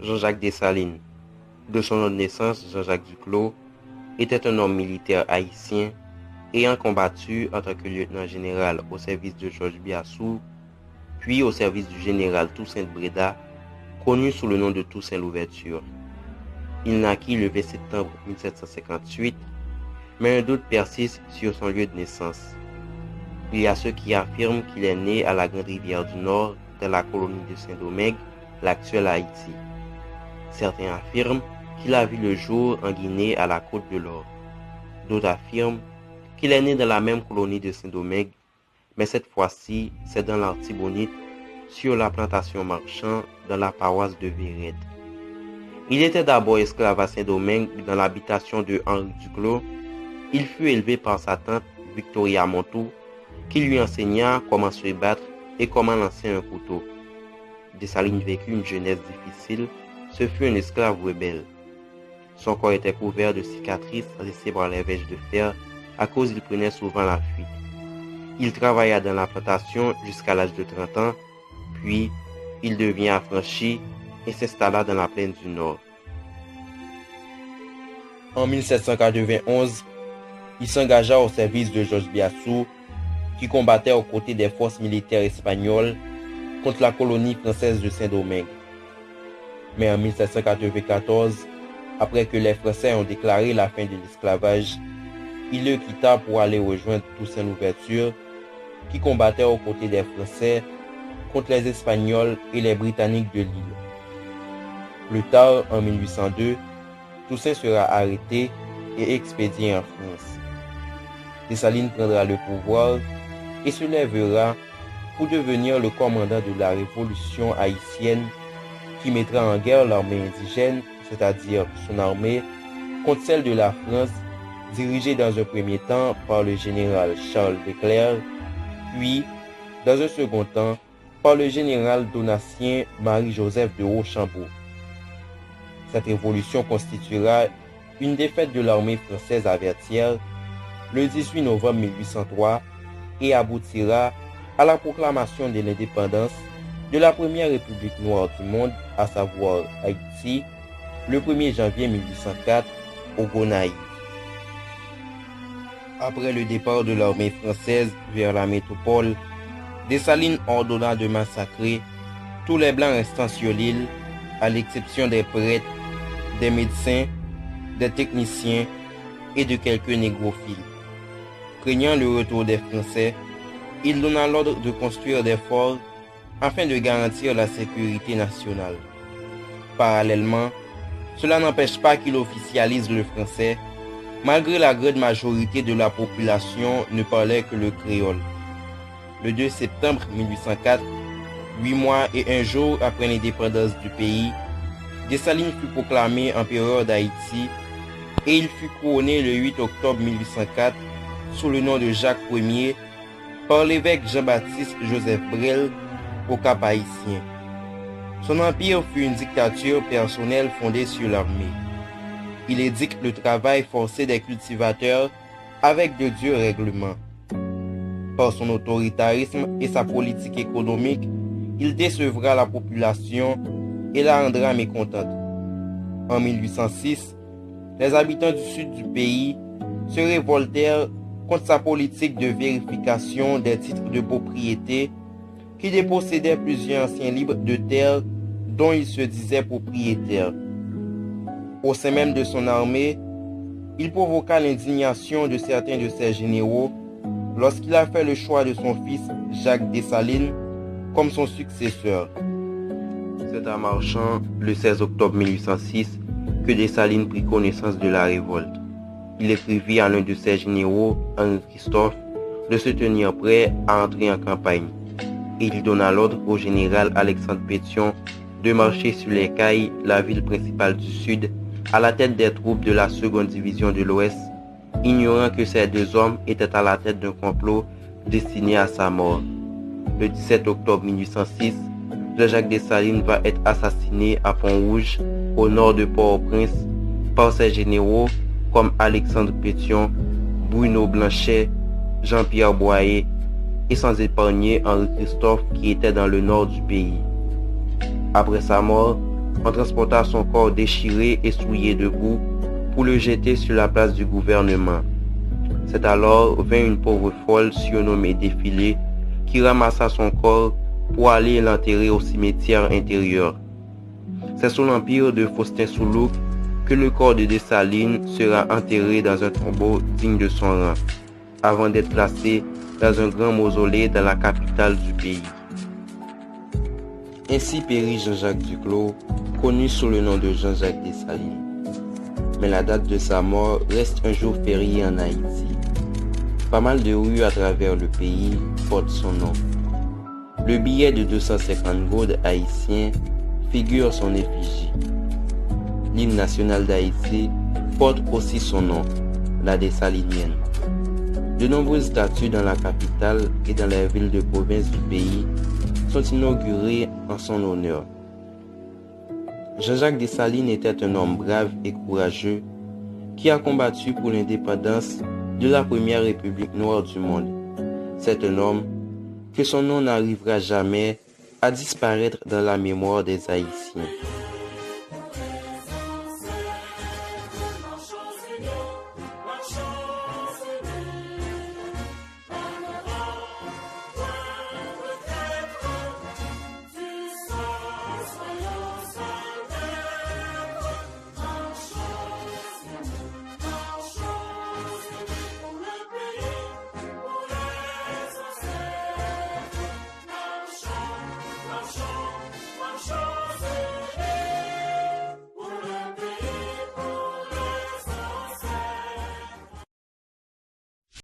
Jean-Jacques Dessalines, de son nom de naissance Jean-Jacques Duclos, était un homme militaire haïtien ayant combattu en tant que lieutenant-général au service de Georges Biassou, puis au service du général Toussaint Breda, connu sous le nom de Toussaint Louverture. Il naquit le 20 septembre 1758, mais un doute persiste sur son lieu de naissance. Il y a ceux qui affirment qu'il est né à la Grande Rivière du Nord, dans la colonie de Saint-Domingue, l'actuelle Haïti. Certains affirment qu'il a vu le jour en Guinée à la Côte de l'Or. D'autres affirment qu'il est né dans la même colonie de Saint-Domingue, mais cette fois-ci, c'est dans l'Artibonite, sur la plantation Marchand, dans la paroisse de Vérède. Il était d'abord esclave à Saint-Domingue, dans l'habitation de Henri Duclos. Il fut élevé par sa tante Victoria Monteau, qui lui enseigna comment se battre et comment lancer un couteau. Dessalines vécut une jeunesse difficile. Ce fut un esclave rebelle. Son corps était couvert de cicatrices laissées par les verges de fer à cause qu'il prenait souvent la fuite. Il travailla dans la plantation jusqu'à l'âge de 30 ans, puis il devint affranchi et s'installa dans la plaine du Nord. En 1791, il s'engagea au service de Georges Biassou, qui combattait aux côtés des forces militaires espagnoles contre la colonie française de Saint-Domingue. Mais en 1794, après que les Français ont déclaré la fin de l'esclavage, il le quitta pour aller rejoindre Toussaint Louverture, qui combattait aux côtés des Français contre les Espagnols et les Britanniques de l'île. Plus tard, en 1802, Toussaint sera arrêté et expédié en France. Dessalines prendra le pouvoir et se lèvera pour devenir le commandant de la révolution haïtienne qui mettra en guerre l'armée indigène, c'est-à-dire son armée, contre celle de la France, dirigée dans un premier temps par le général Charles Leclerc, puis, dans un second temps, par le général donatien Marie-Joseph de Rochambeau. Cette révolution constituera une défaite de l'armée française à Vertières le 18 novembre 1803 et aboutira à la proclamation de l'indépendance de la première république noire du monde, à savoir Haïti, le 1er janvier 1804 au Gonaïves. Après le départ de l'armée française vers la métropole, Dessalines ordonna de massacrer tous les blancs restant sur l'île, à l'exception des prêtres, des médecins, des techniciens et de quelques négrophiles. Craignant le retour des Français, il donna l'ordre de construire des forts afin de garantir la sécurité nationale. Parallèlement, cela n'empêche pas qu'il officialise le français, malgré la grande majorité de la population ne parlait que le créole. Le 2 septembre 1804, 8 mois et 1 jour après l'indépendance du pays, Dessalines fut proclamé empereur d'Haïti et il fut couronné le 8 octobre 1804 sous le nom de Jacques Ier par l'évêque Jean-Baptiste Joseph Brel au Cap-Haïtien. Son empire fut une dictature personnelle fondée sur l'armée. Il édicte le travail forcé des cultivateurs avec de durs règlements. Par son autoritarisme et sa politique économique, il décevra la population et la rendra mécontente. En 1806, les habitants du sud du pays se révoltèrent contre sa politique de vérification des titres de propriété qui dépossédait plusieurs anciens libres de terre dont il se disait propriétaire. Au sein même de son armée, il provoqua l'indignation de certains de ses généraux lorsqu'il a fait le choix de son fils Jacques Dessalines comme son successeur. C'est à Marchand, le 16 octobre 1806, que Dessalines prit connaissance de la révolte. Il écrivit à l'un de ses généraux, Henri Christophe, de se tenir prêt à entrer en campagne. Et il donna l'ordre au général Alexandre Pétion de marcher sur les Cayes, la ville principale du Sud, à la tête des troupes de la seconde division de l'Ouest, ignorant que ces deux hommes étaient à la tête d'un complot destiné à sa mort. Le 17 octobre 1806, Jean-Jacques Dessalines va être assassiné à Pont-Rouge, au nord de Port-au-Prince, par ses généraux comme Alexandre Pétion, Bruno Blanchet, Jean-Pierre Boyer et sans épargner Henri Christophe qui était dans le nord du pays. Après sa mort, On transporta son corps déchiré et souillé de boue pour le jeter sur la place du gouvernement. C'est alors vint une pauvre folle surnommée Défilé qui ramassa son corps pour aller l'enterrer au cimetière intérieur. C'est sous l'empire de Faustin Soulouque que le corps de Dessalines sera enterré dans un tombeau digne de son rang, avant d'être placé dans un grand mausolée dans la capitale du pays. Ainsi périt Jean-Jacques Duclos, connu sous le nom de Jean-Jacques Dessalines. Mais la date de sa mort reste un jour férié en Haïti. Pas mal de rues à travers le pays portent son nom. Le billet de 250 goudes haïtien figure son effigie. L'hymne national d'Haïti porte aussi son nom, la Dessalinienne. De nombreuses statues dans la capitale et dans les villes de province du pays sont inaugurées en son honneur. Jean-Jacques Dessalines était un homme brave et courageux qui a combattu pour l'indépendance de la première république noire du monde. C'est un homme que son nom n'arrivera jamais à disparaître dans la mémoire des Haïtiens.